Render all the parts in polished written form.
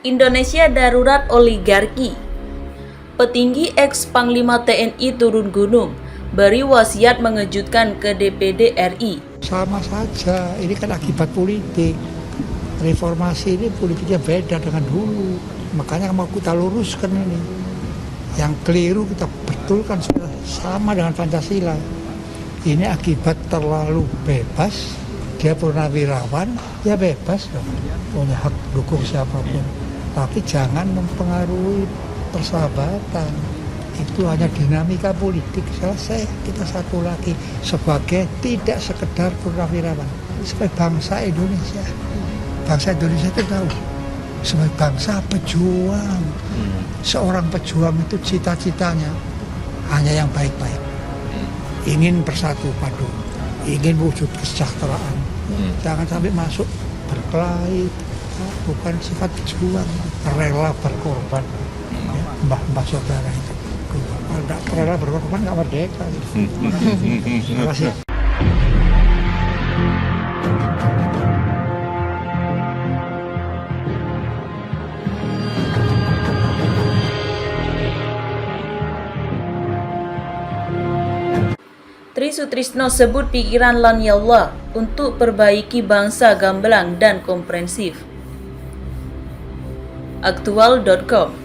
Indonesia darurat oligarki. Petinggi ex-Panglima TNI turun gunung, beri wasiat mengejutkan ke DPD RI. Sama saja, ini kan akibat politik. Reformasi ini politiknya beda dengan dulu. Makanya mau kita luruskan ini. Yang keliru kita betulkan, sudah sama dengan Pancasila. Ini akibat terlalu bebas, dia purnawirawan, ya bebas dong. Punya hak dukung siapapun. Tapi jangan mempengaruhi persahabatan. Itu hanya dinamika politik. Selesai, kita satu lagi sebagai tidak sekedar purnawirawan, sebagai bangsa Indonesia. Bangsa Indonesia itu tahu, sebagai bangsa pejuang. Seorang pejuang itu cita-citanya hanya yang baik-baik. Ingin bersatu padu, ingin wujud kesejahteraan. Jangan sampai masuk berkelahi, bukan sifat pejuang, rela berkorban. Mbah-mbah saudara itu. Kalau tidak rela berkorban nggak merdeka. Terima kasih. Tri Sutrisno sebut pikiran Lanyala untuk perbaiki bangsa gamblang dan komprehensif. Aktual.com.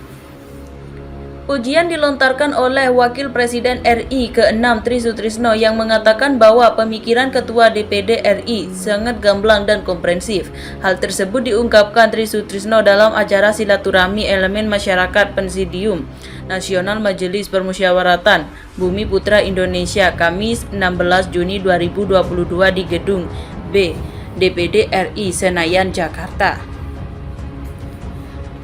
Pujian dilontarkan oleh Wakil Presiden RI ke-6 Tri Sutrisno yang mengatakan bahwa pemikiran Ketua DPD RI sangat gamblang dan komprehensif. Hal tersebut diungkapkan Tri Sutrisno dalam acara silaturahmi elemen masyarakat Presidium Nasional Majelis Permusyawaratan Bumi Putra Indonesia Kamis 16 Juni 2022 di Gedung B DPD RI Senayan, Jakarta.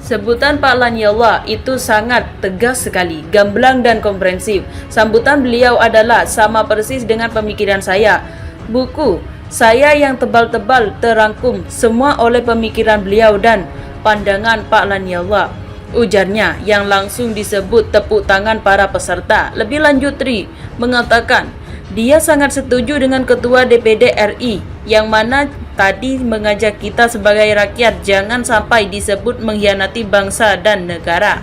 Sebutan Pak Lanyala itu sangat tegas sekali, gamblang dan komprehensif. Sambutan beliau adalah sama persis dengan pemikiran saya. Buku saya yang tebal-tebal terangkum semua oleh pemikiran beliau dan pandangan Pak Lanyala, ujarnya yang langsung disebut tepuk tangan para peserta. Lebih lanjut, Tri mengatakan dia sangat setuju dengan Ketua DPD RI yang mana tadi mengajak kita sebagai rakyat jangan sampai disebut mengkhianati bangsa dan negara.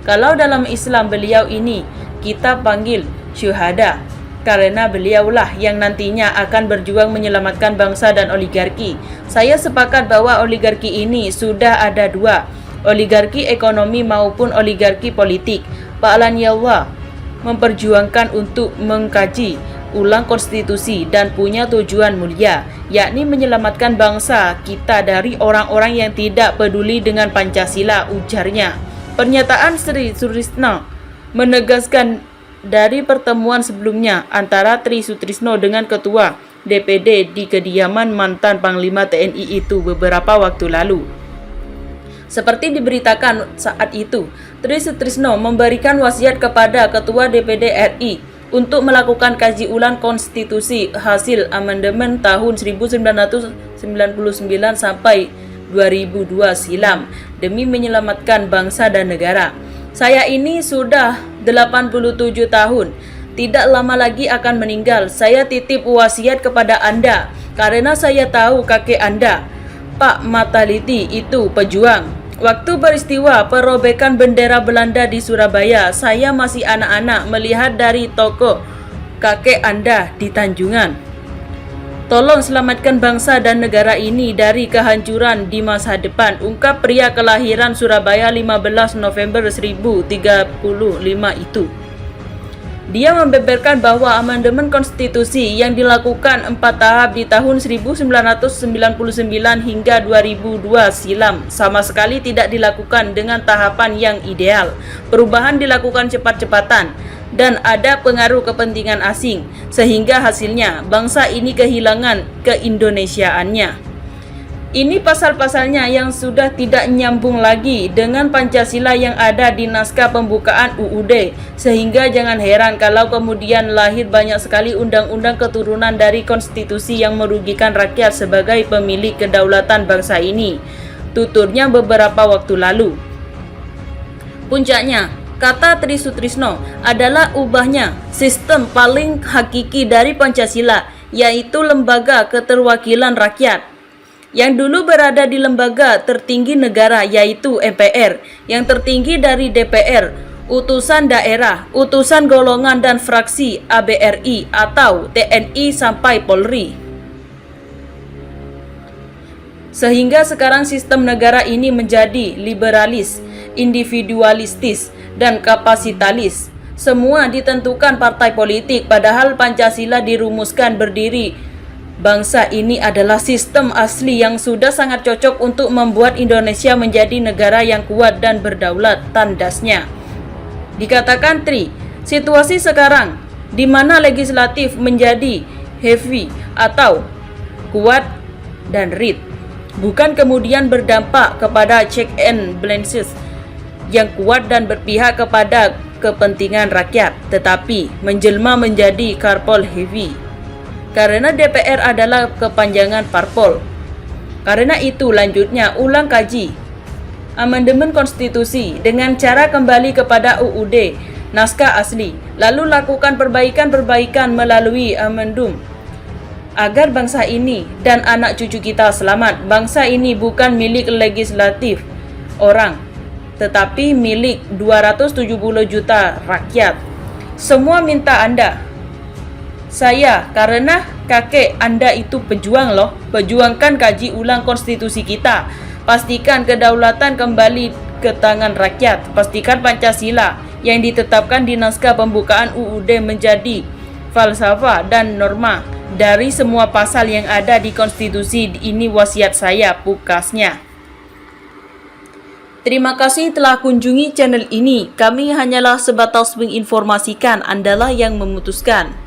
Kalau dalam Islam beliau ini kita panggil syuhada karena beliaulah yang nantinya akan berjuang menyelamatkan bangsa dan oligarki. Saya sepakat bahwa oligarki ini sudah ada dua, oligarki ekonomi maupun oligarki politik. Pak Lanyala memperjuangkan untuk mengkaji ulang konstitusi dan punya tujuan mulia, yakni menyelamatkan bangsa kita dari orang-orang yang tidak peduli dengan Pancasila, ujarnya. Pernyataan Tri Sutrisno menegaskan dari pertemuan sebelumnya antara Tri Sutrisno dengan Ketua DPD di kediaman mantan Panglima TNI itu beberapa waktu lalu. Seperti diberitakan saat itu, Tri Sutrisno memberikan wasiat kepada Ketua DPD RI untuk melakukan kaji ulang konstitusi hasil amandemen tahun 1999 sampai 2002 silam demi menyelamatkan bangsa dan negara. Saya ini sudah 87 tahun, tidak lama lagi akan meninggal. Saya titip wasiat kepada Anda karena saya tahu kakek Anda, Pak Mataliti, itu pejuang. Waktu peristiwa perobekan bendera Belanda di Surabaya, saya masih anak-anak melihat dari toko kakek Anda di Tanjungan. Tolong selamatkan bangsa dan negara ini dari kehancuran di masa depan, ungkap pria kelahiran Surabaya 15 November 1035 itu. Dia membeberkan bahwa amandemen konstitusi yang dilakukan 4 tahap di tahun 1999 hingga 2002 silam sama sekali tidak dilakukan dengan tahapan yang ideal. Perubahan dilakukan cepat-cepatan dan ada pengaruh kepentingan asing sehingga hasilnya bangsa ini kehilangan keindonesiaannya. Ini pasal-pasalnya yang sudah tidak nyambung lagi dengan Pancasila yang ada di naskah pembukaan UUD, sehingga jangan heran kalau kemudian lahir banyak sekali undang-undang keturunan dari konstitusi yang merugikan rakyat sebagai pemilik kedaulatan bangsa ini, tuturnya beberapa waktu lalu. Puncaknya, kata Tri Sutrisno, adalah ubahnya sistem paling hakiki dari Pancasila, yaitu lembaga keterwakilan rakyat. yang dulu berada di lembaga tertinggi negara yaitu MPR, yang tertinggi dari DPR, utusan daerah, utusan golongan dan fraksi ABRI atau TNI sampai Polri. Sehingga sekarang sistem negara ini menjadi liberalis, individualistis, dan kapasitalis. Semua ditentukan partai politik, padahal Pancasila dirumuskan berdiri. Bangsa ini adalah sistem asli yang sudah sangat cocok untuk membuat Indonesia menjadi negara yang kuat dan berdaulat, tandasnya. Dikatakan Tri, situasi sekarang di mana legislatif menjadi heavy atau kuat dan read, bukan kemudian berdampak kepada check and balances yang kuat dan berpihak kepada kepentingan rakyat, tetapi menjelma menjadi parpol heavy. Karena DPR adalah kepanjangan parpol. Karena itu lanjutnya ulang kaji amandemen konstitusi dengan cara kembali kepada UUD, naskah asli, lalu lakukan perbaikan-perbaikan melalui amendum agar bangsa ini dan anak cucu kita selamat. Bangsa ini bukan milik legislatif orang, tetapi milik 270 juta rakyat. Semua minta Anda, saya, karena kakek Anda itu pejuang loh. Perjuangkan kaji ulang konstitusi kita. Pastikan kedaulatan kembali ke tangan rakyat. Pastikan Pancasila yang ditetapkan di naskah pembukaan UUD menjadi falsafah dan norma dari semua pasal yang ada di konstitusi ini. Wasiat saya, pukasnya. Terima kasih telah kunjungi channel ini. Kami hanyalah sebatas menginformasikan, Andalah yang memutuskan.